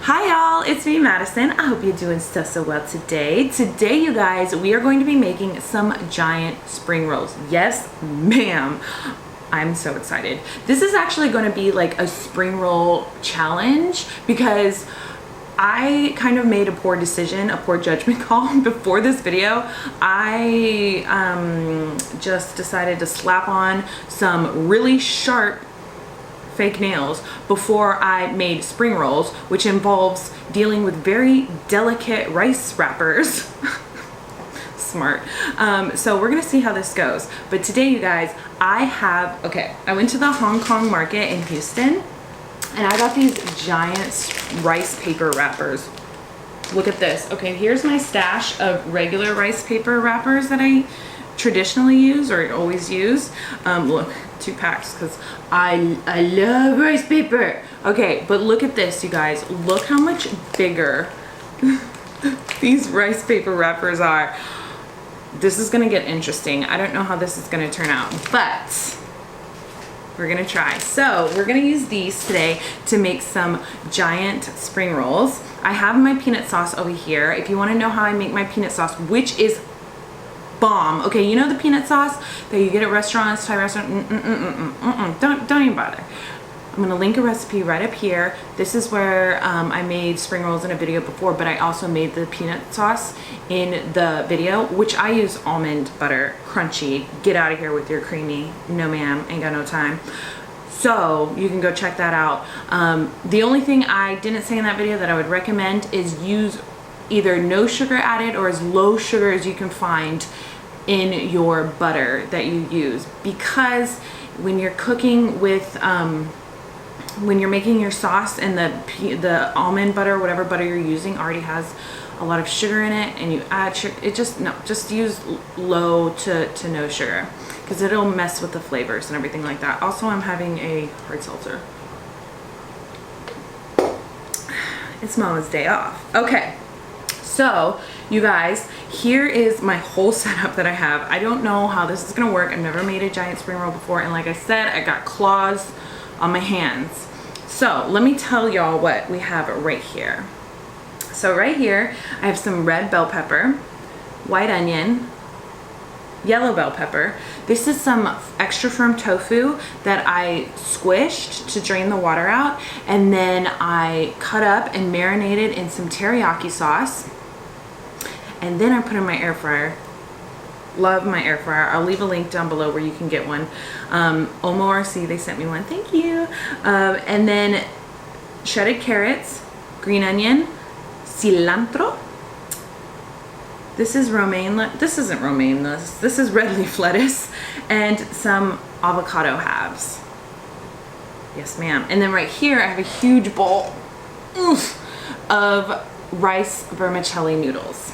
Hi y'all, it's me Madison. I hope you're doing so well today. Today you guys, we are going to be making some giant spring rolls. Yes ma'am. I'm so excited. This is actually going to be like a spring roll challenge because I kind of made a poor decision, a poor judgment call before this video. I just decided to slap on some really sharp fake nails before I made spring rolls, which involves dealing with very delicate rice wrappers. Smart. So we're gonna see how this goes. But today, you guys, I went to the Hong Kong market in Houston and I got these giant rice paper wrappers. Look at this. Okay, here's my stash of regular rice paper wrappers that I traditionally use or always use. Look, 2 packs because I love rice paper. Okay, but look at this, you guys. Look how much bigger these rice paper wrappers are. This is gonna get interesting. I don't know how this is gonna turn out, but we're gonna try. So we're gonna use these today to make some giant spring rolls. I have my peanut sauce over here. If you wanna know how I make my peanut sauce, which is bomb. Okay, you know the peanut sauce that you get at restaurants, Thai restaurant? Don't even bother. I'm gonna link a recipe right up here. This is where I made spring rolls in a video before, but I also made the peanut sauce in the video, which I use almond butter, crunchy. Get out of here with your creamy. No ma'am, ain't got no time. So you can go check that out. The only thing I didn't say in that video that I would recommend is use either no sugar added or as low sugar as you can find in your butter that you use, because when you're cooking with when you're making your sauce and the almond butter, whatever butter you're using, already has a lot of sugar in it, and you add sugar, just use low to no sugar because it'll mess with the flavors and everything like that. Also, I'm having a hard seltzer. It's Mama's day off. Okay. So, you guys, here is my whole setup that I have. I don't know how this is gonna work. I've never made a giant spring roll before, and like I said, I got claws on my hands. So, let me tell y'all what we have right here. So right here, I have some red bell pepper, white onion, yellow bell pepper. This is some extra firm tofu that I squished to drain the water out, and then I cut up and marinated in some teriyaki sauce. And then I put in my air fryer. Love my air fryer. I'll leave a link down below where you can get one. Omo RC, they sent me one. Thank you. And then shredded carrots, green onion, cilantro. This is romaine. This isn't romaine. This is red leaf lettuce, and some avocado halves. Yes, ma'am. And then right here, I have a huge bowl of rice vermicelli noodles.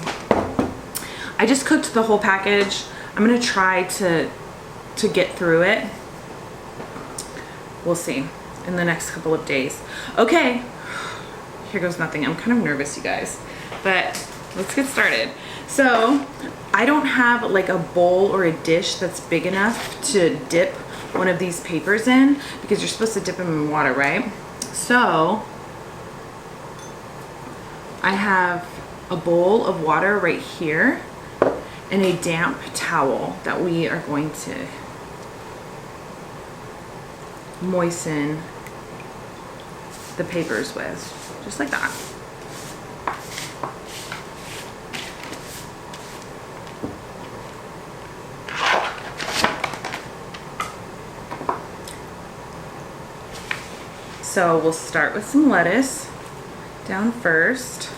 I just cooked the whole package. I'm gonna try to get through it. We'll see in the next couple of days. Okay, here goes nothing. I'm kind of nervous, you guys, but let's get started. So I don't have like a bowl or a dish that's big enough to dip one of these papers in, because you're supposed to dip them in water, right? So I have a bowl of water right here and a damp towel that we are going to moisten the papers with, just like that. So we'll start with some lettuce down first,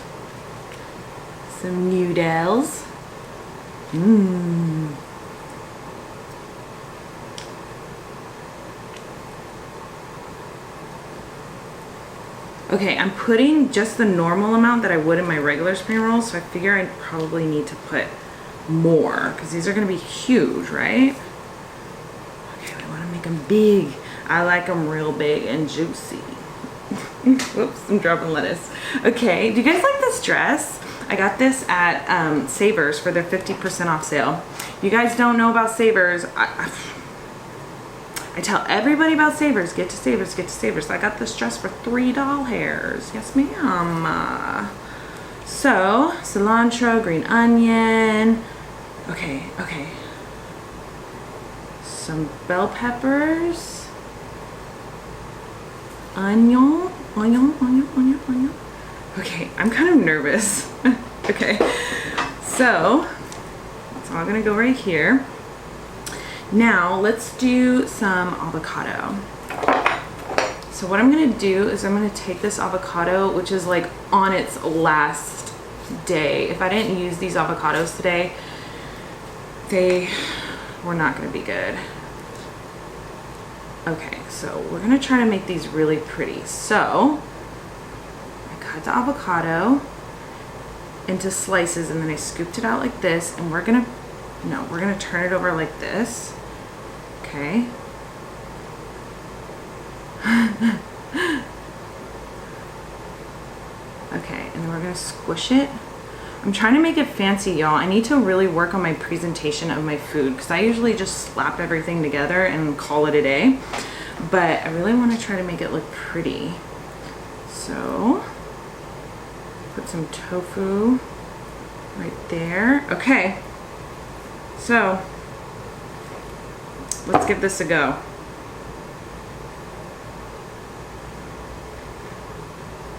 some noodles. Okay, I'm putting just the normal amount that I would in my regular spring rolls, so I figure I probably need to put more because these are gonna be huge, right? Okay, we wanna make them big. I like them real big and juicy. Whoops, I'm dropping lettuce. Okay, do you guys like this dress? I got this at Savers for their 50% off sale. You guys don't know about Savers. I tell everybody about Savers. Get to Savers, get to Savers. I got this dress for $3 hairs. Yes, ma'am. So, cilantro, green onion. Okay. Some bell peppers. Onion. Okay, I'm kind of nervous. Okay, so it's all gonna go right here. Now let's do some avocado. So what I'm gonna do is I'm gonna take this avocado, which is like on its last day. If I didn't use these avocados today, they were not gonna be good. Okay, so we're gonna try to make these really pretty. So I cut the avocado into slices and then I scooped it out like this, and we're gonna turn it over like this. Okay. Okay, and then we're gonna squish it. I'm trying to make it fancy, y'all. I need to really work on my presentation of my food because I usually just slap everything together and call it a day. But I really want to try to make it look pretty. So, put some tofu right there. Okay, so let's give this a go.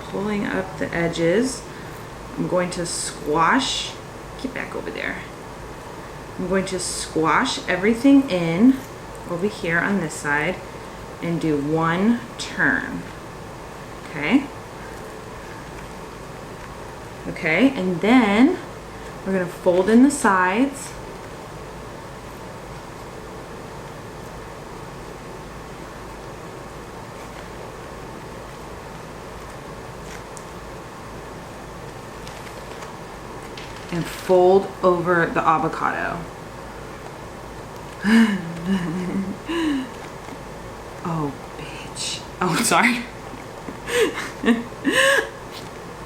Pulling up the edges. I'm going to squash, get back over there. I'm going to squash everything in over here on this side and do one turn. Okay. Okay, and then we're gonna fold in the sides. And fold over the avocado. Oh, bitch. Oh, sorry.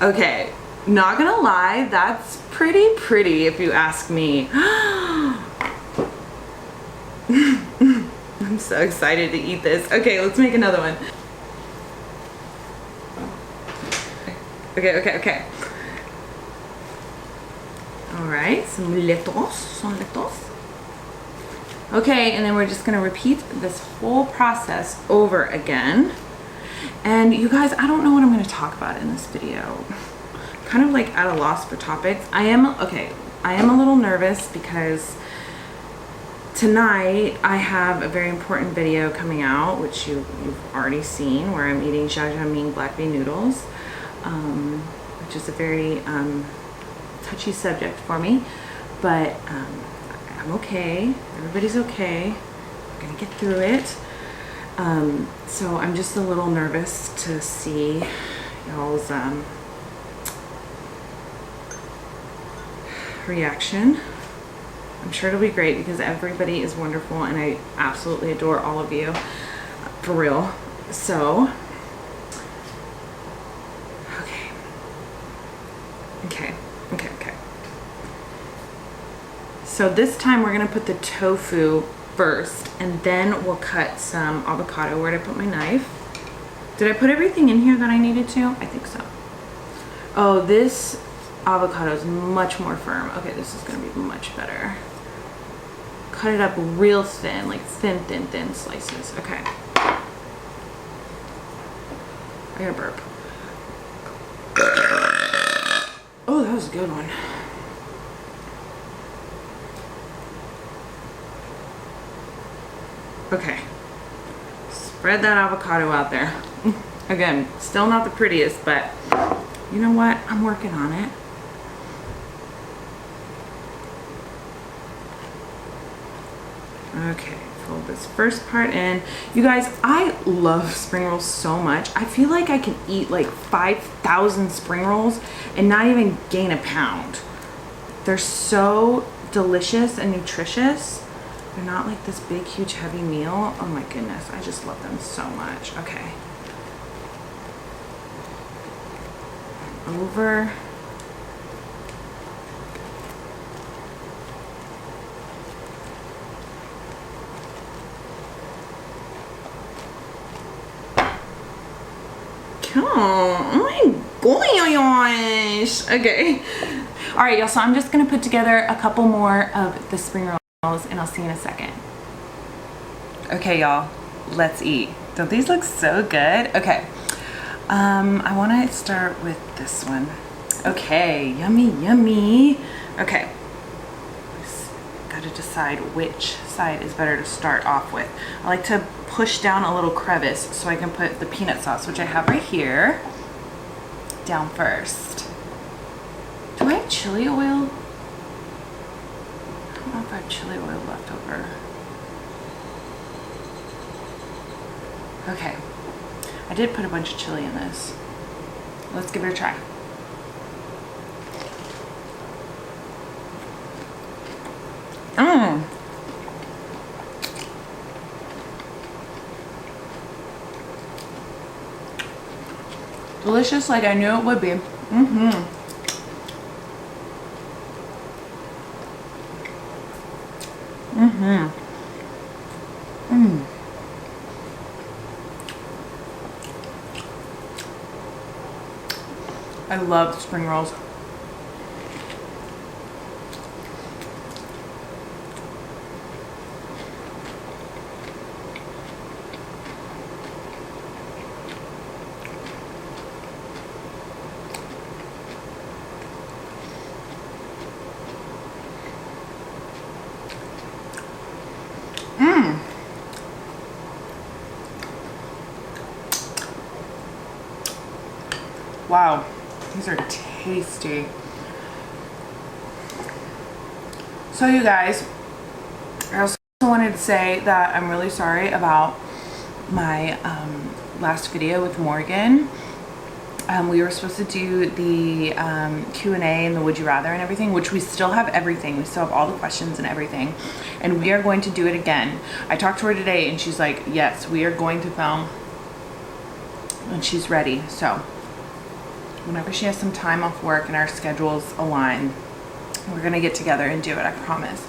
Okay, not gonna lie, that's pretty pretty if you ask me. I'm so excited to eat this. Okay, let's make another one. Okay. All right, some lettuce. Okay, and then we're just gonna repeat this whole process over again. And you guys, I don't know what I'm gonna talk about in this video. Kind of like at a loss for topics. I am a little nervous because tonight I have a very important video coming out, which you've already seen, where I'm eating jajangmyeon black bean noodles, which is a very touchy subject for me, but I'm okay. Everybody's okay. We're gonna get through it. So I'm just a little nervous to see y'all's reaction. I'm sure it'll be great because everybody is wonderful and I absolutely adore all of you, for real. So, okay. So this time we're gonna put the tofu first and then we'll cut some avocado. Where did I put my knife? Did I put everything in here that I needed to? I think so. Oh, this avocado is much more firm. Okay, this is gonna be much better. Cut it up real thin, like thin slices. Okay. I gotta burp. Oh, that was a good one. Okay, spread that avocado out there. Again, still not the prettiest, but you know what? I'm working on it. Okay, fold this first part in. You guys, I love spring rolls so much. I feel like I can eat like 5,000 spring rolls and not even gain a pound. They're so delicious and nutritious. They're not like this big, huge, heavy meal. Oh my goodness, I just love them so much. Okay. Over. Oh my gosh. Okay. All right, y'all. So I'm just gonna put together a couple more of the spring rolls, and I'll see you in a second. Okay, y'all. Let's eat. Don't these look so good? Okay. I want to start with this one. Okay. Yummy, yummy. Okay. Got to decide which side is better to start off with. I like to push down a little crevice so I can put the peanut sauce, which I have right here, down first. Do I have chili oil? I don't know if I have chili oil left over. Okay. I did put a bunch of chili in this. Let's give it a try. Mmm. Delicious like I knew it would be. Mm-hmm. Mm-hmm. Mmm. I love spring rolls. Mmm. Wow. These are tasty. So you guys, I also wanted to say that I'm really sorry about my last video with Morgan. We were supposed to do the Q&A and the would you rather and everything, which we still have everything. We still have all the questions and everything. And we are going to do it again. I talked to her today and she's like, yes, we are going to film. And she's ready. So whenever she has some time off work and our schedules align, we're gonna get together and do it, I promise.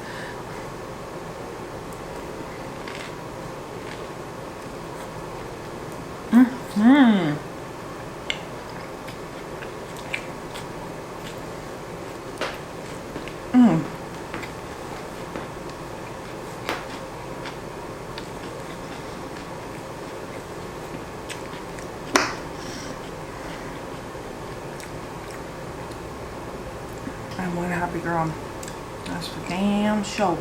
Mm-hmm. Mm. I'm one happy girl. That's for damn sure.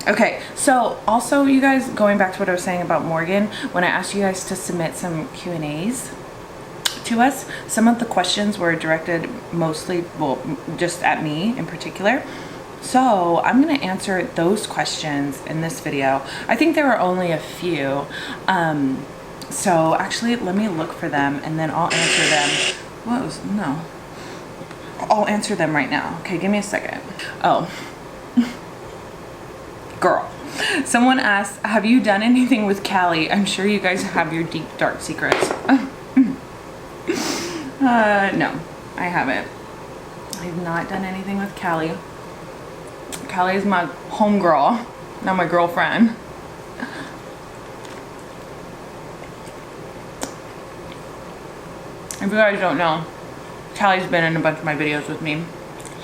Okay, so also you guys, going back to what I was saying about Morgan, when I asked you guys to submit some Q&As to us, some of the questions were directed mostly, well, just at me in particular. So I'm going to answer those questions in this video. I think there were only a few. So actually, let me look for them and then I'll answer them. No. I'll answer them right now. Okay, give me a second. Oh. Girl. Someone asked, have you done anything with Callie? I'm sure you guys have your deep, dark secrets. No, I haven't. I have not done anything with Callie. Callie is my homegirl, not my girlfriend. If you guys don't know, Callie's been in a bunch of my videos with me.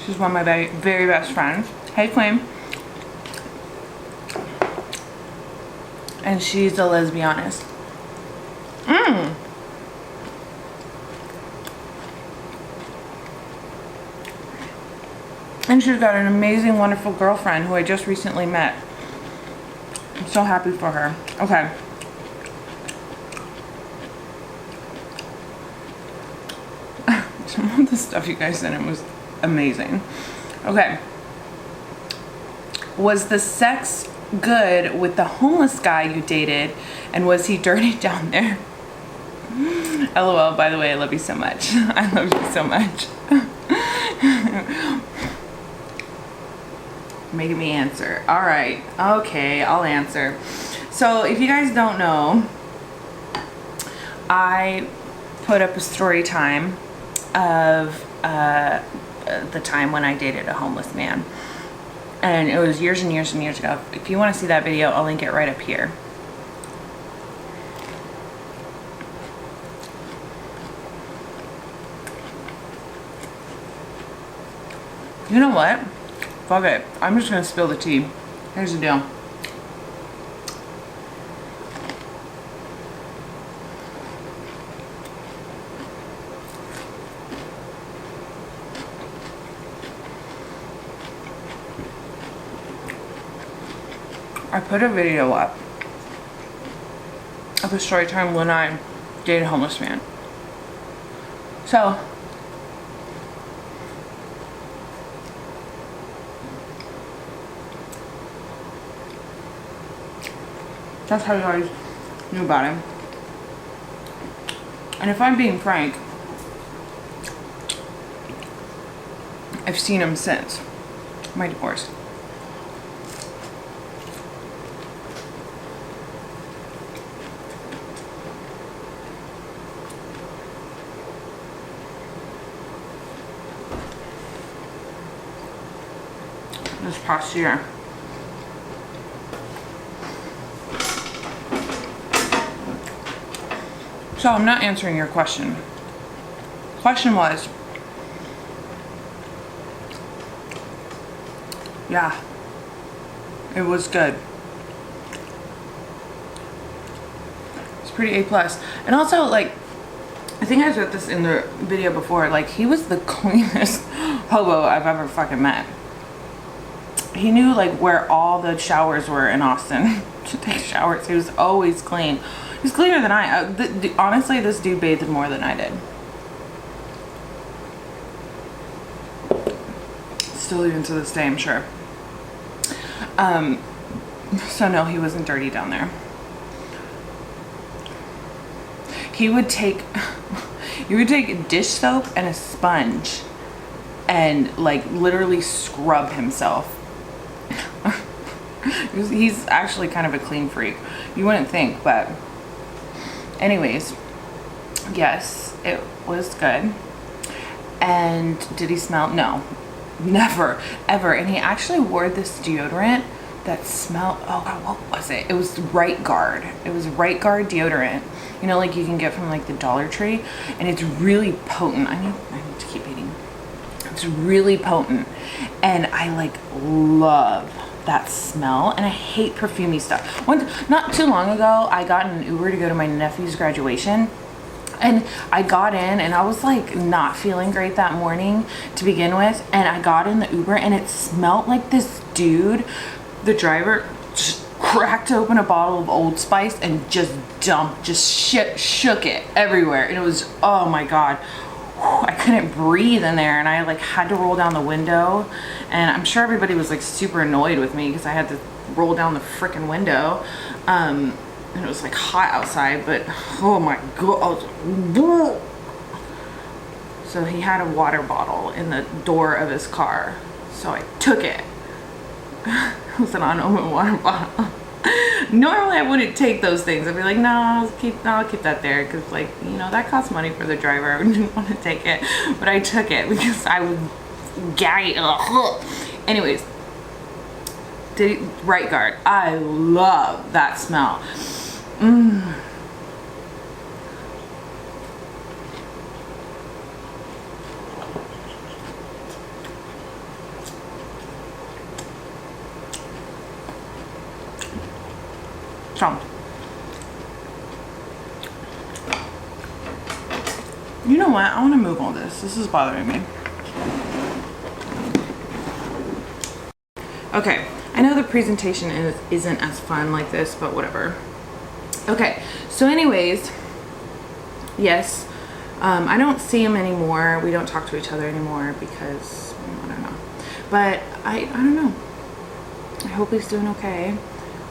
She's one of my very, very best friends. Hey, Queen. And she's a lesbianist. And she's got an amazing, wonderful girlfriend who I just recently met. I'm so happy for her. Okay. Some of the stuff you guys sent in was amazing. Okay. Was the sex good with the homeless guy you dated, and was he dirty down there? LOL, by the way, I love you so much. I love you so much. Making me answer. All right. Okay, I'll answer. So if you guys don't know, I put up a story time of the time when I dated a homeless man. And it was years and years and years ago. If you want to see that video, I'll link it right up here. You know what? Fuck it. I'm just gonna spill the tea. Here's the deal. I put a video up of a story time when I dated a homeless man. So that's how you guys knew about him. And if I'm being frank, I've seen him since my divorce. This past year. So I'm not answering your question. Question was, yeah, it was good. It's pretty A+. And also, like, I think I said this in the video before, like, he was the cleanest hobo I've ever fucking met. He knew, like, where all the showers were in Austin to take showers. He was always clean. He's cleaner than I. Honestly, this dude bathed more than I did. Still even to this day, I'm sure. So no, he wasn't dirty down there. He would take dish soap and a sponge and, like, literally scrub himself. He's actually kind of a clean freak. You wouldn't think, but anyways, yes, it was good. And did he smell? No, never, ever. And he actually wore this deodorant that smelled, oh God, what was it? It was Right Guard. It was Right Guard deodorant. You know, like you can get from like the Dollar Tree, and it's really potent. I need to keep eating. It's really potent, and I like love that smell, and I hate perfumey stuff. Not too long ago, I got in an Uber to go to my nephew's graduation, and I got in and I was like not feeling great that morning to begin with, and I got in the Uber and it smelled like this dude, the driver, just cracked open a bottle of Old Spice and just shook it everywhere, and it was, oh my God, I couldn't breathe in there, and I like had to roll down the window, and I'm sure everybody was like super annoyed with me because I had to roll down the freaking window, and it was like hot outside, but oh my God. So he had a water bottle in the door of his car, so I took it. It was an unopened water bottle. Normally I wouldn't take those things. I'd be like, no, I'll keep that there, because, like, you know, that costs money for the driver. I didn't want to take it, but I took it because I was gaggy. Anyways, Right Guard. I love that smell. So, you know what? I want to move all this. This is bothering me. Okay, I know the presentation isn't as fun like this, but whatever. Okay, so anyways, yes, I don't see him anymore. We don't talk to each other anymore because, I don't know. But I don't know. I hope he's doing okay.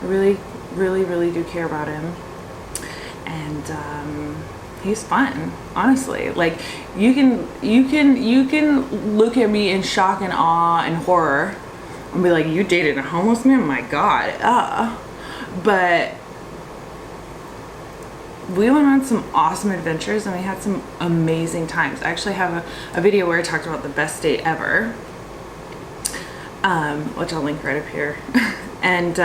I really do care about him, and he's fun, honestly. Like, you can look at me in shock and awe and horror and be like, you dated a homeless man? My God. But we went on some awesome adventures and we had some amazing times. I actually have a video where I talked about the best date ever, which I'll link right up here. And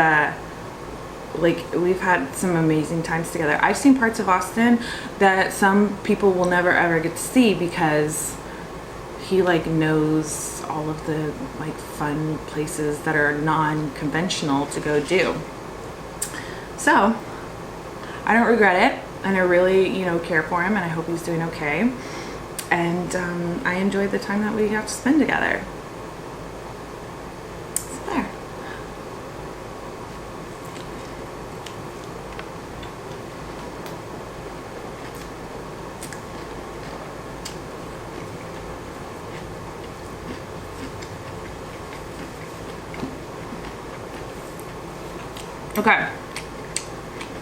like, we've had some amazing times together. I've seen parts of Austin that some people will never ever get to see because he like knows all of the like fun places that are non-conventional to go do. So I don't regret it, and I really, you know, care for him, and I hope he's doing okay. And I enjoyed the time that we got to spend together. So there. Okay.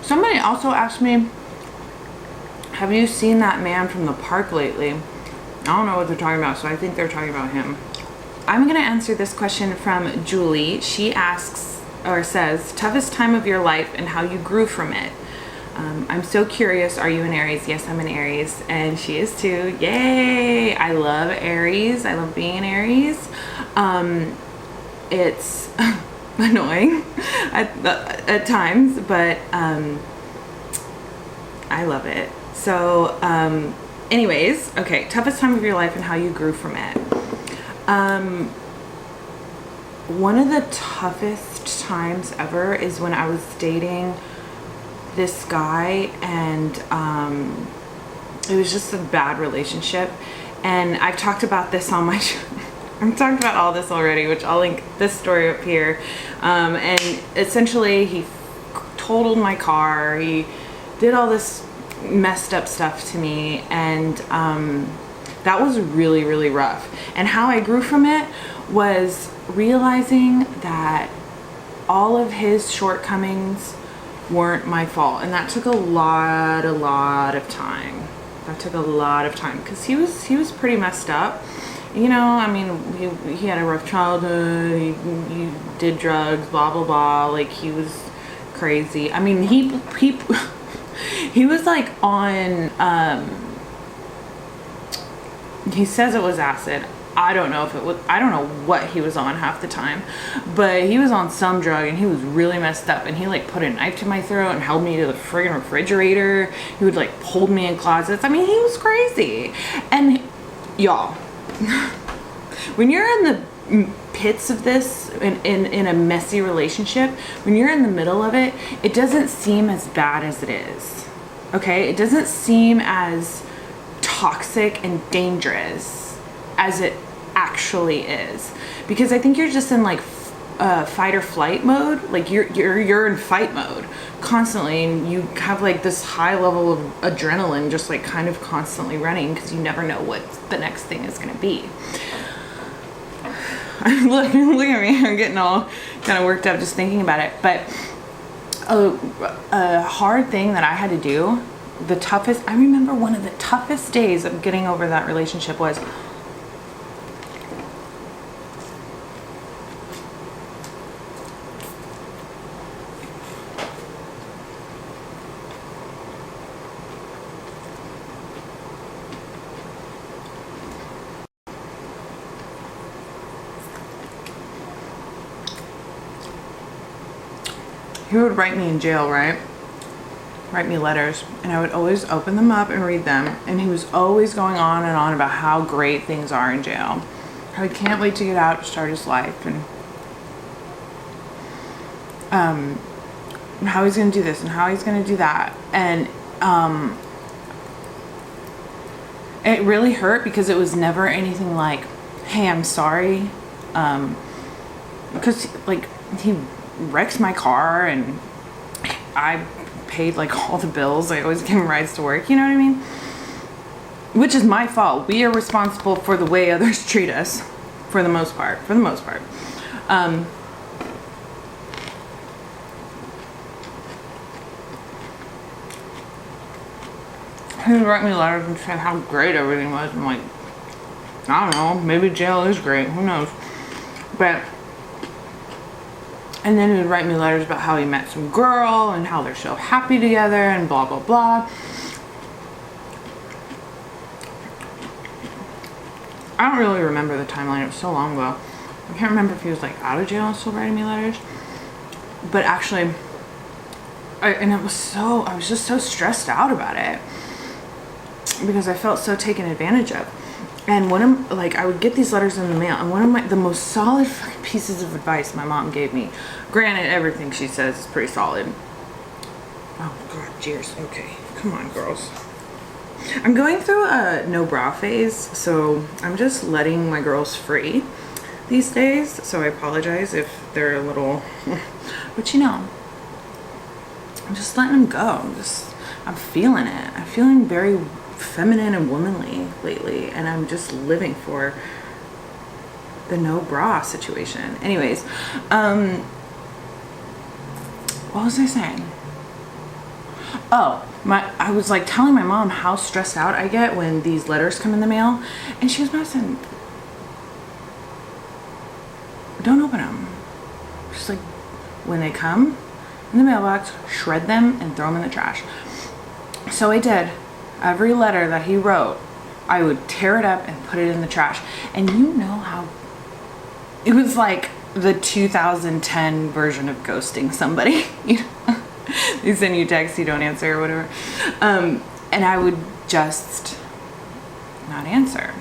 Somebody also asked me, have you seen that man from the park lately? I don't know what they're talking about, so I think they're talking about him. I'm gonna answer this question from Julie. She asks, or says, toughest time of your life and how you grew from it. I'm so curious, are you an Aries? Yes, I'm an Aries, and she is too. Yay! I love Aries. I love being an Aries. It's annoying at times, but I love it. So anyways, okay, toughest time of your life and how you grew from it. One of the toughest times ever is when I was dating this guy, and it was just a bad relationship. And I've talked about this on my I've talked about all this already, which I'll link this story up here. And essentially he totaled my car, he did all this messed up stuff to me, and that was really, really rough. And how I grew from it was realizing that all of his shortcomings weren't my fault, and that took a lot of time. That took a lot of time because he was pretty messed up. You know, I mean, he had a rough childhood, he did drugs, blah blah blah, like he was crazy. I mean, he was like on he says it was acid. I don't know if it was, I don't know what he was on half the time, but he was on some drug and he was really messed up, and he like put a knife to my throat and held me to the friggin' refrigerator. He would like hold me in closets. I mean, he was crazy. And y'all, when you're in the pits of this, in a messy relationship, when you're in the middle of it, it doesn't seem as bad as it is. Okay? It doesn't seem as toxic and dangerous as it actually is, because I think you're just in like fight or flight mode. Like you're in fight mode constantly, and you have like this high level of adrenaline just like kind of constantly running because you never know what the next thing is going to be. look at me, I'm getting all kind of worked up just thinking about it. But a hard thing that I had to do, I remember one of the toughest days of getting over that relationship was he would write me in jail, right? Write me letters, and I would always open them up and read them, and he was always going on and on about how great things are in jail, how he can't wait to get out and start his life, and how he's going to do this and how he's going to do that. And it really hurt because it was never anything like, hey, I'm sorry, because like he wrecked my car and I paid like all the bills. I always give him rides to work, you know what I mean? Which is my fault. We are responsible for the way others treat us, for the most part. He would write me letters and say how great everything was. I'm like, I don't know, maybe jail is great, who knows? But And then he would write me letters about how he met some girl and how they're so happy together and blah, blah, blah. I don't really remember the timeline. It was so long ago. I can't remember if he was like out of jail and still writing me letters. But actually, I was just so stressed out about it because I felt so taken advantage of. And I would get these letters in the mail, and one of the most solid fucking pieces of advice my mom gave me, granted everything she says is pretty solid. Oh god, cheers. Okay, come on girls. I'm going through a no bra phase, so I'm just letting my girls free these days, so I apologize if they're a little, but you know, I'm just letting them go. I'm feeling it. I'm feeling very feminine and womanly lately, and I'm just living for the no bra situation. Anyways, what was I saying? Oh, I was like telling my mom how stressed out I get when these letters come in the mail, and she was Madison, don't open them. Just like when they come in the mailbox, shred them and throw them in the trash. So I did. Every letter that he wrote, I would tear it up and put it in the trash. And you know how it was like the 2010 version of ghosting somebody. You know? They send you texts, you don't answer or whatever. And I would just not answer.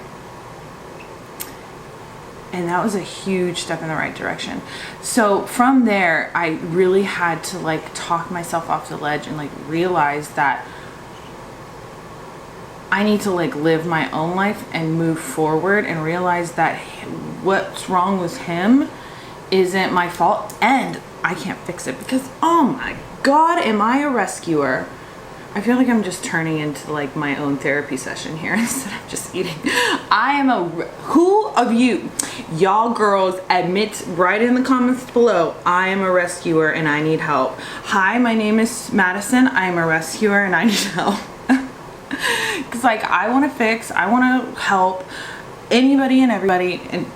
And that was a huge step in the right direction. So from there, I really had to like talk myself off the ledge and like realize that I need to like live my own life and move forward and realize that what's wrong with him isn't my fault and I can't fix it because, oh my God, am I a rescuer? I feel like I'm just turning into like my own therapy session here instead of just eating. Who of you, y'all girls, admit right in the comments below, I am a rescuer and I need help. Hi, my name is Madison. I'm a rescuer and I need help. Because like I want to fix, I want to help anybody and everybody, and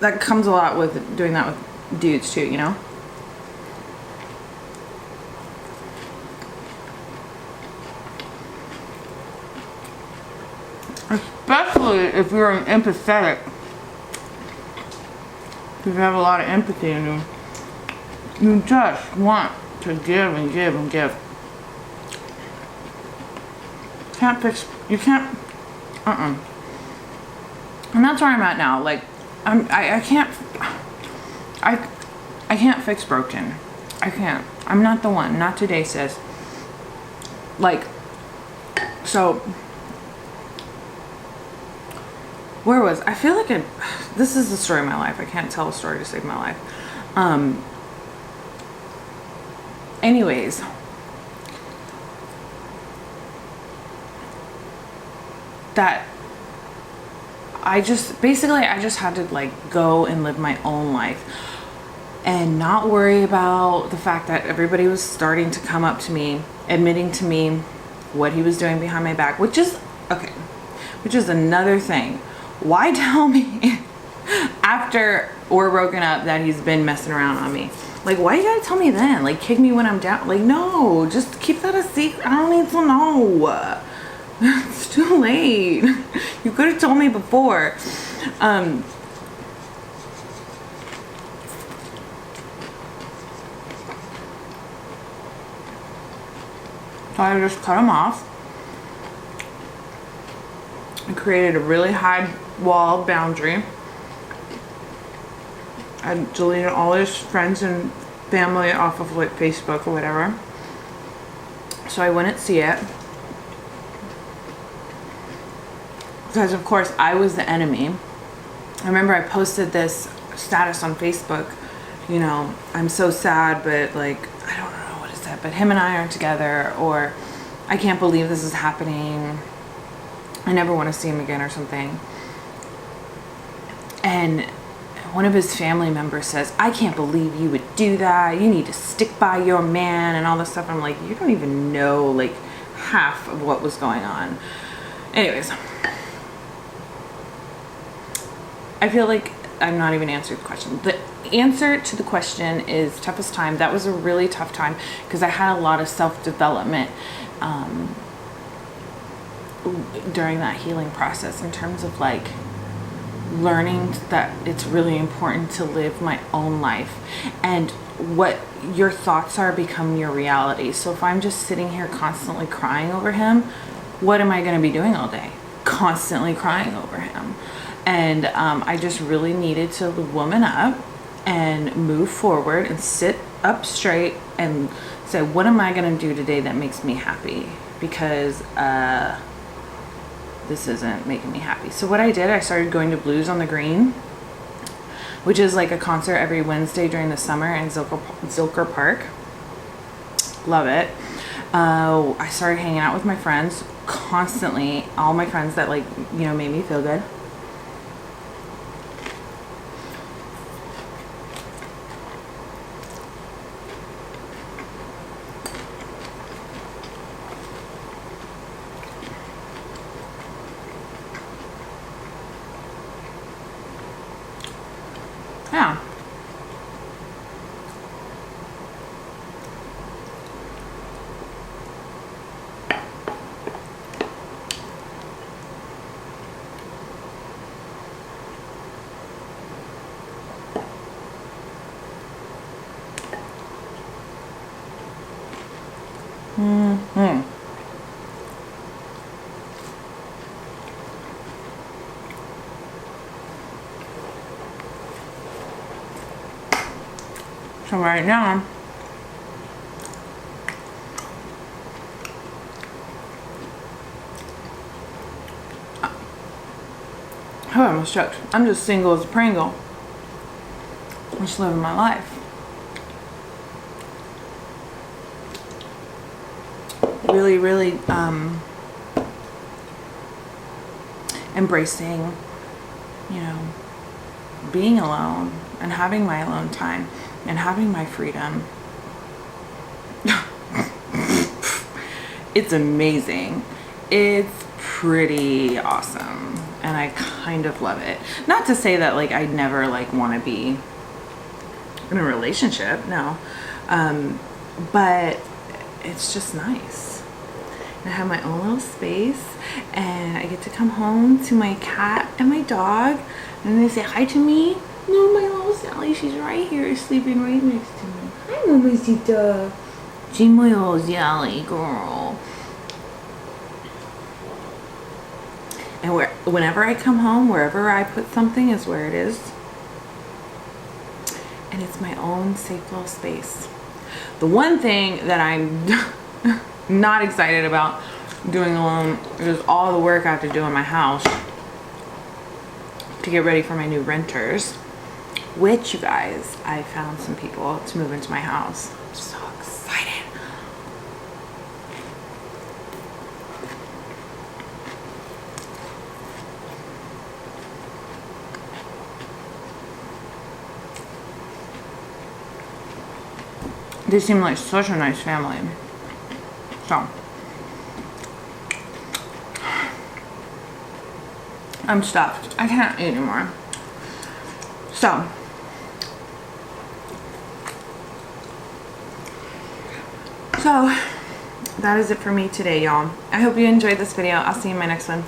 that comes a lot with doing that with dudes too, you know? Especially if you're empathetic. If you have a lot of empathy in you, you just want to give and give and give. You can't, and that's where I'm at now. Like, I can't fix broken. I can't. I'm not the one. Not today, sis. Like, so, where was, I feel like this is the story of my life. I can't tell a story to save my life. Anyways. That I just had to like go and live my own life and not worry about the fact that everybody was starting to come up to me, admitting to me what he was doing behind my back, which is another thing. Why tell me after we're broken up that he's been messing around on me? Like, why you gotta tell me then? Like, kick me when I'm down? Like, no, just keep that a secret. I don't need to know. It's too late. You could have told me before. So I just cut him off. I created a really high wall boundary. I deleted all his friends and family off of like Facebook or whatever, so I wouldn't see it. Because of course I was the enemy. I remember I posted this status on Facebook, you know, I'm so sad, but like, I don't know what is that, but him and I are together, or I can't believe this is happening. I never want to see him again or something. And one of his family members says, I can't believe you would do that. You need to stick by your man and all this stuff. I'm like, you don't even know like half of what was going on. Anyways. I feel like I'm not even answering the question. The answer to the question is toughest time. That was a really tough time because I had a lot of self-development during that healing process, in terms of like learning that it's really important to live my own life, and what your thoughts are become your reality. So if I'm just sitting here constantly crying over him, what am I going to be doing all day? Constantly crying over him. And I just really needed to woman up and move forward and sit up straight and say, what am I going to do today that makes me happy? Because this isn't making me happy. So what I did, I started going to Blues on the Green, which is like a concert every Wednesday during the summer in Zilker Park. Love it. I started hanging out with my friends constantly, all my friends that like, you know, made me feel good. Yeah. Mm-hmm. So right now, oh, I almost choked. I'm just single as a Pringle. I'm just living my life. Really, really embracing, you know, being alone and having my alone time and having my freedom. It's amazing. It's pretty awesome. And I kind of love it. Not to say that like I'd never like want to be in a relationship, no. But it's just nice. And I have my own little space, and I get to come home to my cat and my dog, and they say hi to me. No, my little Sally, she's right here, sleeping right next to me. Hi, Mamacita. She's my little Sally girl. And whenever I come home, wherever I put something is where it is. And it's my own safe little space. The one thing that I'm not excited about doing alone is all the work I have to do in my house to get ready for my new renters, which, you guys, I found some people to move into my house. I'm so excited. They seem like such a nice family. So I'm stuffed. I can't eat anymore. So that is it for me today, y'all. I hope you enjoyed this video. I'll see you in my next one.